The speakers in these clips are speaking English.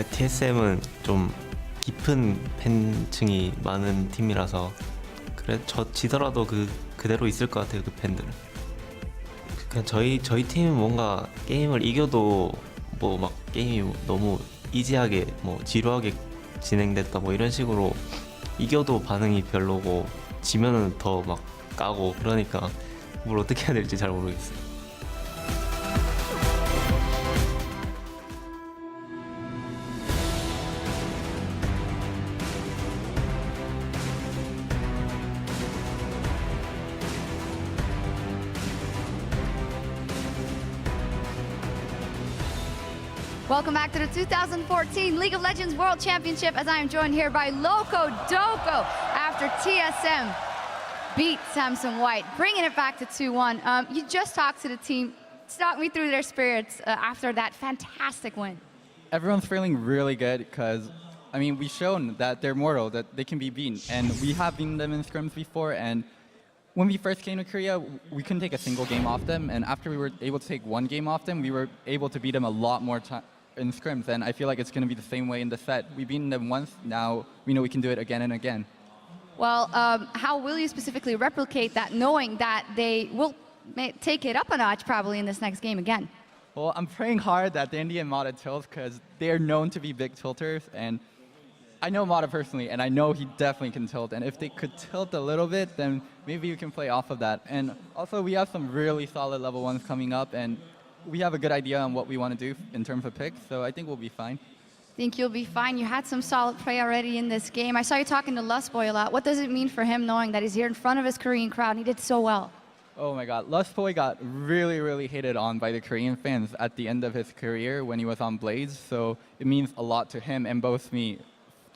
TSM은 좀 깊은 팬층이 많은 팀이라서 그래 저 지더라도 그대로 있을 것 같아요. 그 팬들은. 그냥 저희 팀은 뭔가 게임을 이겨도 뭐 막 게임이 너무 이지하게 뭐 지루하게 진행됐다 뭐 이런 식으로 이겨도 반응이 별로고 지면은 더 막 까고 그러니까 뭘 어떻게 해야 될지 잘 모르겠어요. Welcome back to the 2014 League of Legends World Championship as I am joined here by Loco Doco after TSM beat Samsung White, bringing it back to 2-1. You just talked to the team. Talk me through their spirits after that fantastic win. Everyone's feeling really good because, I mean, we've shown that they're mortal, that they can be beaten. And we have beaten them in scrims before. And when we first came to Korea, we couldn't take a single game off them. And after we were able to take one game off them, we were able to beat them a lot more in scrims. And I feel like it's going to be the same way in the set. We've beaten them once, now we know we can do it again and again. Well, how will you specifically replicate that, knowing that they will take it up a notch probably in this next game again? Well, I'm praying hard that the Indian Mata tilts because they're known to be big tilters. And I know Mata personally, and I know he definitely can tilt. And if they could tilt a little bit, then maybe we can play off of that. And also, we have some really solid level 1s coming up. And we have a good idea on what we want to do in terms of picks, so I think we'll be fine. Think you'll be fine. You had some solid play already in this game. I saw you talking to Lustboy a lot. What does it mean for him knowing that he's here in front of his Korean crowd and he did so well? Oh my God, Lustboy got really, really hated on by the Korean fans at the end of his career when he was on Blades, so it means a lot to him and both me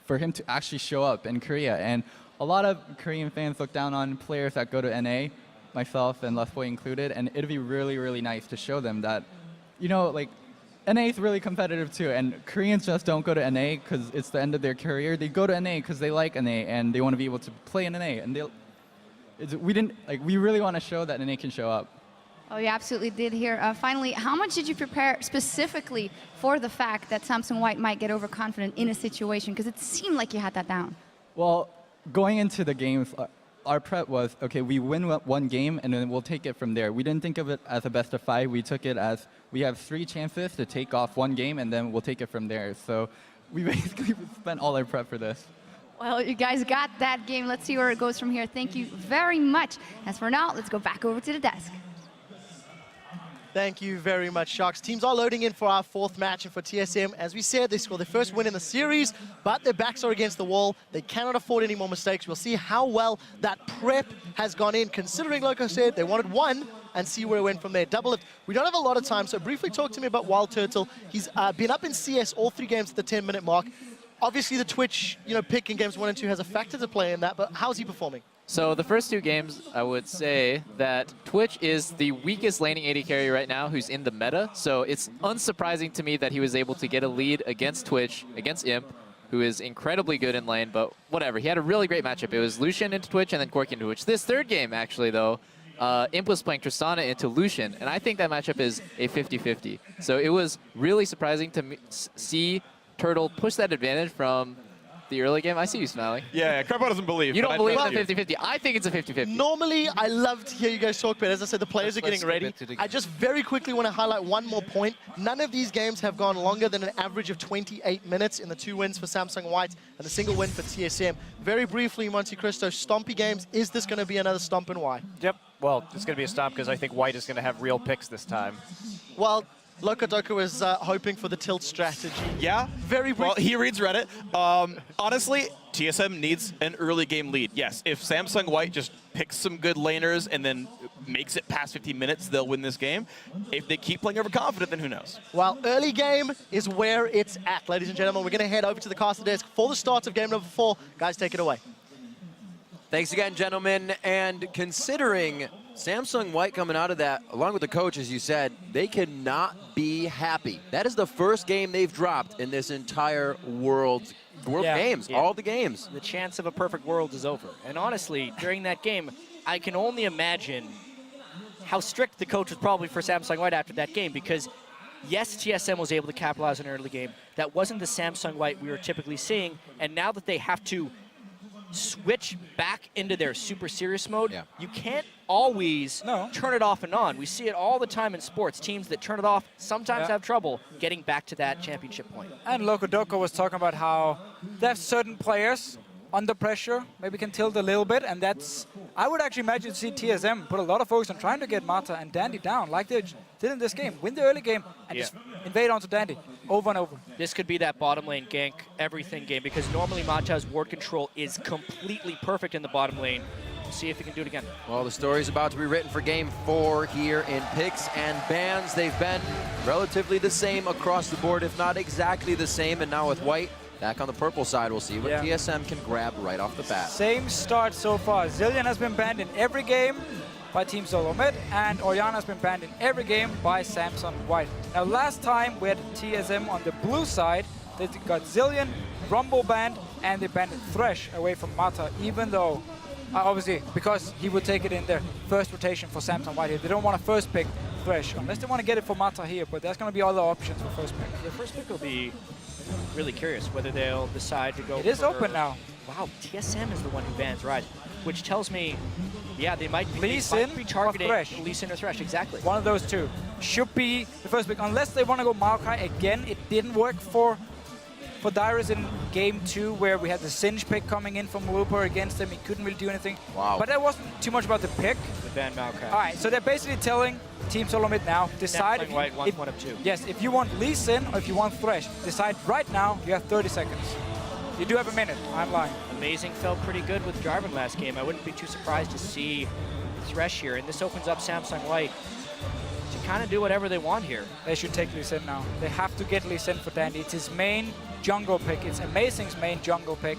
for him to actually show up in Korea. And a lot of Korean fans look down on players that go to NA, myself and Lustboy included, and it'd be really, really nice to show them that, you know, like, NA is really competitive too, and Koreans just don't go to NA because it's the end of their career. They go to NA because they like NA and they want to be able to play in NA. And we really want to show that NA can show up. Oh, you absolutely did here. Finally, how much did you prepare specifically for the fact that Samsung White might get overconfident in a situation? Because it seemed like you had that down. Well, going into the games, our prep was, okay, we win one game and then we'll take it from there. We didn't think of it as a best of 5. We took it as we have 3 chances to take off one game and then we'll take it from there. So we basically spent all our prep for this. Well, you guys got that game. Let's see where it goes from here. Thank you very much. As for now, let's go back over to the desk. Thank you very much, Sharks. Teams are loading in for our 4th match, and for TSM, as we said, they scored their first win in the series, but their backs are against the wall. They cannot afford any more mistakes. We'll see how well that prep has gone in, considering, like I said, they wanted one, and see where it went from there. Double lift. We don't have a lot of time, so briefly talk to me about Wild Turtle. He's been up in CS all 3 games at the 10-minute mark. Obviously, the Twitch, pick in games 1 and 2 has a factor to play in that, but how's he performing? So the first 2 games, I would say that Twitch is the weakest laning AD carry right now who's in the meta. So it's unsurprising to me that he was able to get a lead against Twitch, against Imp, who is incredibly good in lane, but whatever. He had a really great matchup. It was Lucian into Twitch and then Corki into Twitch. This 3rd game, actually, though, Imp was playing Tristana into Lucian, and I think that matchup is a 50-50. So it was really surprising to see Turtle push that advantage from the early game. I see you smiling. Yeah, Crabbo doesn't believe. You don't believe it's a 50-50. I think it's a 50-50. Normally, I love to hear you guys talk, but as I said, the players are getting ready. I just very quickly want to highlight one more point. None of these games have gone longer than an average of 28 minutes in the 2 wins for Samsung White and the single win for TSM. Very briefly, Monte Cristo, Stompy games, is this going to be another stomp and why? Yep, well, it's going to be a stomp because I think White is going to have real picks this time. Well, Lokodoku is hoping for the tilt strategy. Yeah? Very brief. Well, he reads Reddit. Honestly, TSM needs an early game lead. Yes, if Samsung White just picks some good laners and then makes it past 15 minutes, they'll win this game. If they keep playing overconfident, then who knows? Well, early game is where it's at, ladies and gentlemen. We're going to head over to the caster desk for the start of game number 4. Guys, take it away. Thanks again, gentlemen. And considering Samsung White coming out of that, along with the coach, as you said, they cannot be happy. That is the first game they've dropped in this entire world games, all the games. The chance of a perfect world is over. And honestly, during that game, I can only imagine how strict the coach was probably for Samsung White after that game, because yes, TSM was able to capitalize on an early game. That wasn't the Samsung White we were typically seeing, and now that they have to switch back into their super serious mode, you can't always turn it off and on. We see it all the time in sports. Teams that turn it off sometimes have trouble getting back to that championship point. And Loco Doco was talking about how there's certain players under pressure, maybe can tilt a little bit, and that's, I would actually imagine to see TSM put a lot of focus on trying to get Mata and Dandy down, like they did in this game. Win the early game and just invade onto Dandy over and over. This could be that bottom lane gank everything game, because normally Mata's ward control is completely perfect in the bottom lane. We'll see if he can do it again. Well, the story's about to be written for Game 4 here in picks and bans. They've been relatively the same across the board, if not exactly the same, and now with White back on the purple side, we'll see what TSM can grab right off the bat. Same start so far. Zillion has been banned in every game by Team Solo Mid, and Oriana has been banned in every game by Samsung White. Now, last time we had TSM on the blue side, they got Zillion, Rumble banned, and they banned Thresh away from Mata, even though, obviously, because he would take it in their first rotation for Samsung White here. They don't want to first pick Thresh, unless they want to get it for Mata here, but there's going to be other options for first pick. The first pick will be really curious whether they'll decide to go It is for, open now. Wow, TSM is the one who bans Rise, which tells me, yeah, they might Lee Sin be targeting or Thresh. Lee Sin or Thresh, exactly. One of those two should be the first pick, unless they want to go Maokai again. It didn't work for Dyrus in Game 2, where we had the Singe pick coming in from Looper against him. He couldn't really do anything. Wow. But that wasn't too much about the pick. The ban Maokai. All right, so they're basically telling Team Solo Mid now, decide Samsung White wants one of two. Yes, if you want Lee Sin or if you want Thresh, decide right now. You have 30 seconds. You do have a minute. I'm lying. Amazing felt pretty good with Jarvan last game. I wouldn't be too surprised to see Thresh here, and this opens up Samsung White to kind of do whatever they want here. They should take Lee Sin now. They have to get Lee Sin for Dandy. It's his main jungle pick. It's Amazing's main jungle pick.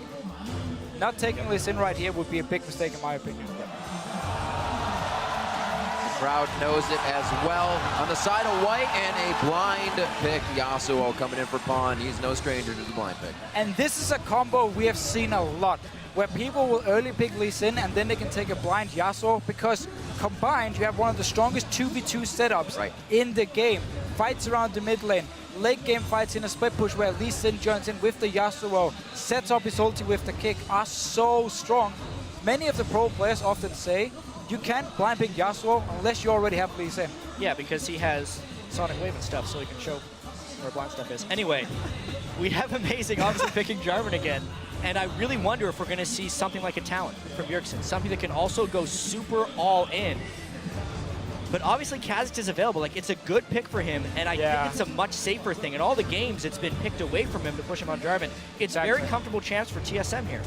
Not taking Lee Sin right here would be a big mistake in my opinion. The crowd knows it as well. On the side of White, and a blind pick. Yasuo coming in for Pawn. He's no stranger to the blind pick. And this is a combo we have seen a lot, where people will early pick Lee Sin and then they can take a blind Yasuo, because combined you have one of the strongest 2v2 setups in the game. Fights around the mid lane, late game fights in a split push where Lee Sin joins in with the Yasuo, sets up his ulti with the kick, are so strong. Many of the pro players often say you can't blind pick Yasuo unless you already have Lee Sin. Yeah, because he has Sonic Wave and stuff, so he can show where blind stuff is. Anyway, we have Amazing obviously picking Jarvan again. And I really wonder if we're going to see something like a talent from Bjergsen, something that can also go super all in. But obviously Kha'Zix is available. Like, it's a good pick for him, and I think it's a much safer thing. In all the games, it's been picked away from him to push him on Jarvan. It's a very comfortable chance for TSM here.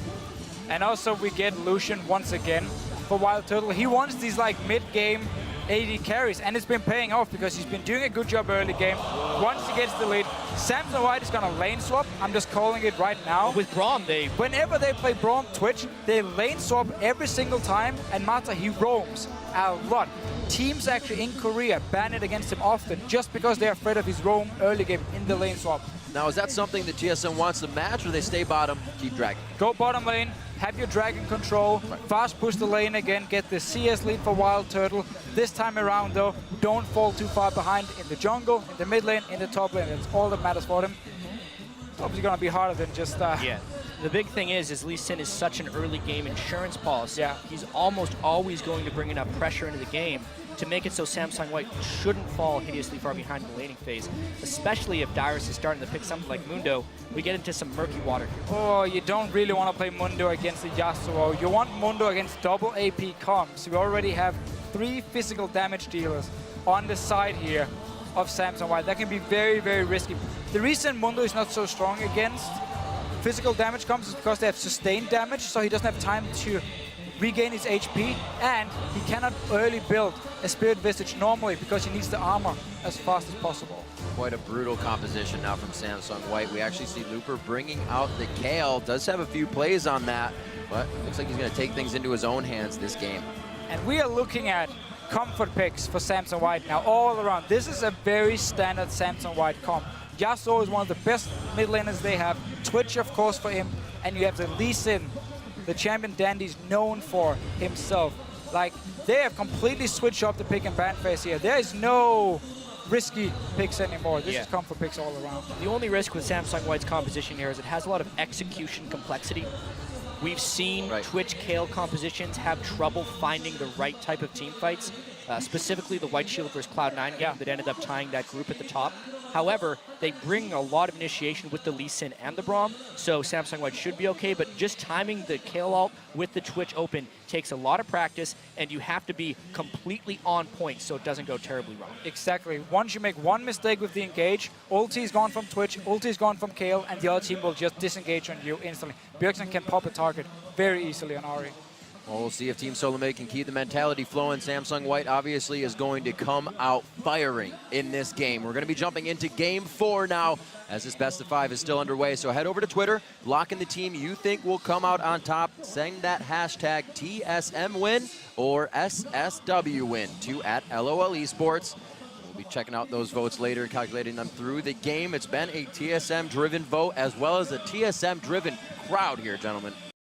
And also we get Lucian once again for Wild Turtle. He wants these like mid-game AD carries, and it's been paying off because he's been doing a good job early game. Once he gets the lead, Samsung White is gonna lane swap. I'm just calling it right now. With Braum, whenever they play Braum Twitch, they lane swap every single time, and Mata, he roams a lot. Teams actually in Korea ban it against him often just because they're afraid of his roam early game in the lane swap. Now, is that something that TSM wants to match, or they stay bottom, keep dragging? Go bottom lane, have your dragon control, fast push the lane again, get the CS lead for Wild Turtle. This time around though, don't fall too far behind in the jungle, in the mid lane, in the top lane. That's all that matters for them. It's obviously gonna be harder than just... Yeah. The big thing is Lee Sin is such an early game insurance policy. Yeah. He's almost always going to bring enough pressure into the game to make it so Samsung White shouldn't fall hideously far behind in the laning phase, especially if Dyrus is starting to pick something like Mundo. We get into some murky water here. Oh, you don't really want to play Mundo against the Yasuo. You want Mundo against double AP comps. We already have 3 physical damage dealers on the side here of Samsung White. That can be very, very risky. The reason Mundo is not so strong against physical damage comps is because they have sustained damage, so he doesn't have time to regain his HP, and he cannot early build a Spirit Visage normally because he needs the armor as fast as possible. Quite a brutal composition now from Samsung White. We actually see Looper bringing out the Kale. Does have a few plays on that, but looks like he's going to take things into his own hands this game. And we are looking at comfort picks for Samsung White now all around. This is a very standard Samsung White comp. Yasuo is one of the best mid laners they have. Twitch, of course, for him. And you have the Lee Sin, the champion Dandy's known for himself. Like, they have completely switched up the pick and ban phase here. There is no risky picks anymore. This Yeah. is comfort picks all around. The only risk with Samsung White's composition here is it has a lot of execution complexity. We've seen Right. Twitch Kale compositions have trouble finding the right type of team fights, specifically the White Shield versus Cloud9 game that ended up tying that group at the top. However, they bring a lot of initiation with the Lee Sin and the Braum, so Samsung White should be okay, but just timing the Kale ult with the Twitch open takes a lot of practice, and you have to be completely on point so it doesn't go terribly wrong. Exactly. Once you make one mistake with the engage, ulti is gone from Twitch, ulti is gone from Kale, and the other team will just disengage on you instantly. Bjergsen can pop a target very easily on Ari. Well, we'll see if Team Solomate can keep the mentality flowing. Samsung White obviously is going to come out firing in this game. We're going to be jumping into Game 4 now as this best of 5 is still underway. So head over to Twitter, lock in the team you think will come out on top. Send that hashtag TSM win or SSW win to @LOL Esports. We'll be checking out those votes later and calculating them through the game. It's been a TSM-driven vote as well as a TSM-driven crowd here, gentlemen.